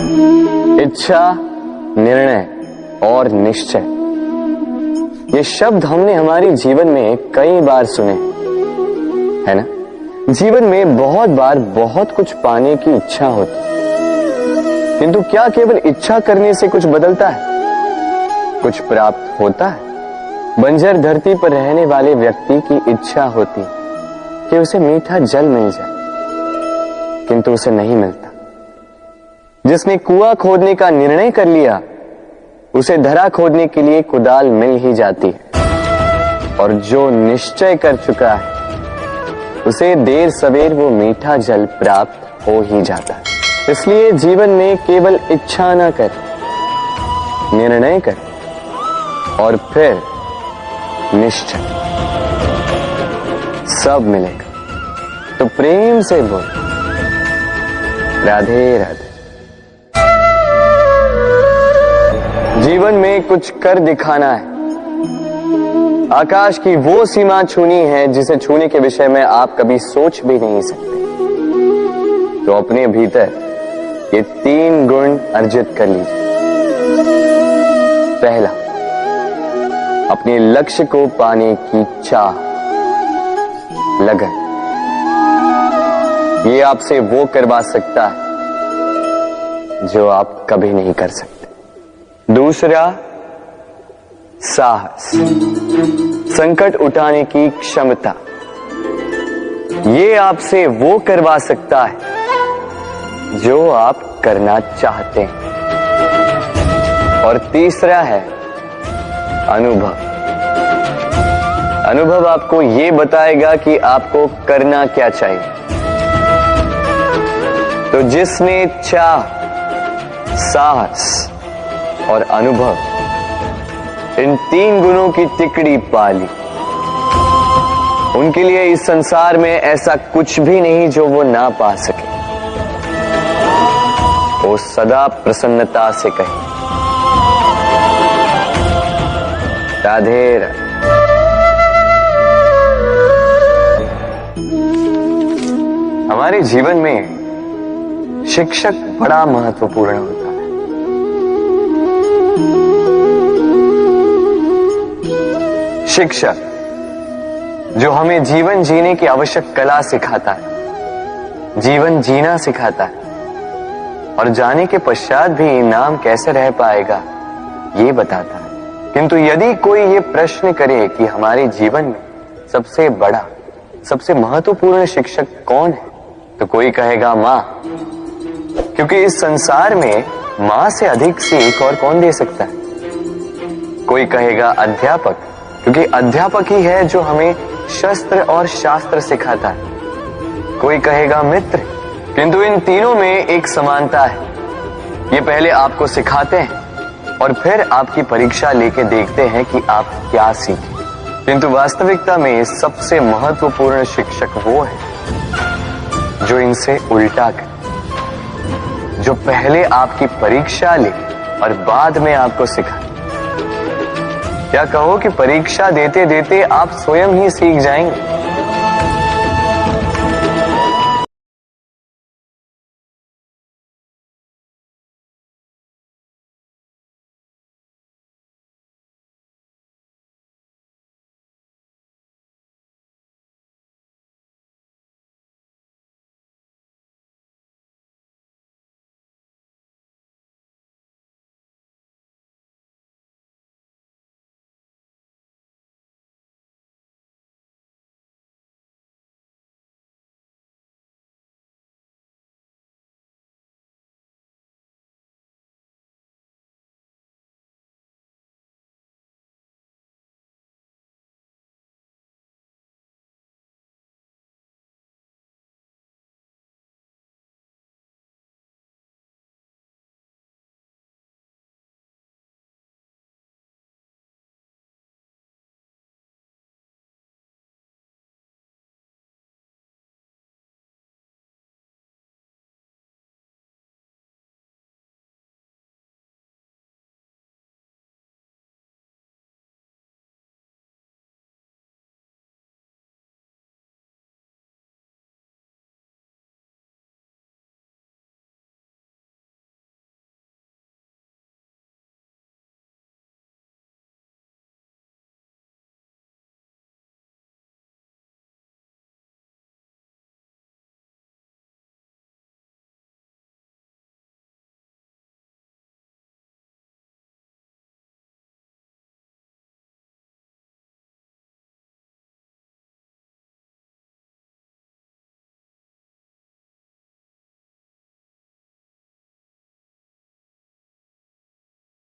इच्छा, निर्णय और निश्चय, ये शब्द हमने हमारे जीवन में कई बार सुने, है ना? जीवन में बहुत बार बहुत कुछ पाने की इच्छा होती, किंतु क्या केवल इच्छा करने से कुछ बदलता है? कुछ प्राप्त होता है? बंजर धरती पर रहने वाले व्यक्ति की इच्छा होती कि उसे मीठा जल मिल जाए, किंतु उसे नहीं मिलता। जिसने कुआं खोदने का निर्णय कर लिया, उसे धरा खोदने के लिए कुदाल मिल ही जाती है, और जो निश्चय कर चुका है उसे देर सवेर वो मीठा जल प्राप्त हो ही जाता है। इसलिए जीवन में केवल इच्छा ना कर, निर्णय कर और फिर निश्चय, सब मिलेगा। तो प्रेम से बोल, राधे राधे। जीवन में कुछ कर दिखाना है। आकाश की वो सीमा छूनी है जिसे छूने के विषय में आप कभी सोच भी नहीं सकते। तो अपने भीतर ये 3 गुण अर्जित कर लीजिए। पहला, अपने लक्ष्य को पाने की चाह, लगन। ये आपसे वो करवा सकता है जो आप कभी नहीं कर सकते। दूसरा, साहस, संकट उठाने की क्षमता। ये आपसे वो करवा सकता है जो आप करना चाहते हैं। और तीसरा है अनुभव। अनुभव आपको ये बताएगा कि आपको करना क्या चाहिए। तो जिसने चाह, साहस और अनुभव, इन 3 गुणों की तिकड़ी पा ली, उनके लिए इस संसार में ऐसा कुछ भी नहीं जो वो ना पा सके। वो सदा प्रसन्नता से कहे, राधे राधे। हमारे जीवन में शिक्षक बड़ा महत्वपूर्ण होता है। शिक्षक जो हमें जीवन जीने की आवश्यक कला सिखाता है, जीवन जीना सिखाता है, और जाने के पश्चात भी इनाम कैसे रह पाएगा ये बताता है। किंतु यदि कोई ये प्रश्न करे कि हमारे जीवन में सबसे बड़ा, सबसे महत्वपूर्ण शिक्षक कौन है, तो कोई कहेगा मां, क्योंकि इस संसार में मां से अधिक सीख और कौन दे सकता है। कोई कहेगा अध्यापक, क्योंकि अध्यापक ही है जो हमें शस्त्र और शास्त्र सिखाता है। कोई कहेगा मित्र, किंतु इन तीनों में एक समानता है। ये पहले आपको सिखाते हैं और फिर आपकी परीक्षा लेके देखते हैं कि आप क्या सीखे। किंतु वास्तविकता में सबसे महत्वपूर्ण शिक्षक वो है जो इनसे उल्टा करे, जो पहले आपकी परीक्षा ले और बाद में आपको सिखाए। क्या कहो कि परीक्षा देते देते आप स्वयं ही सीख जाएंगे।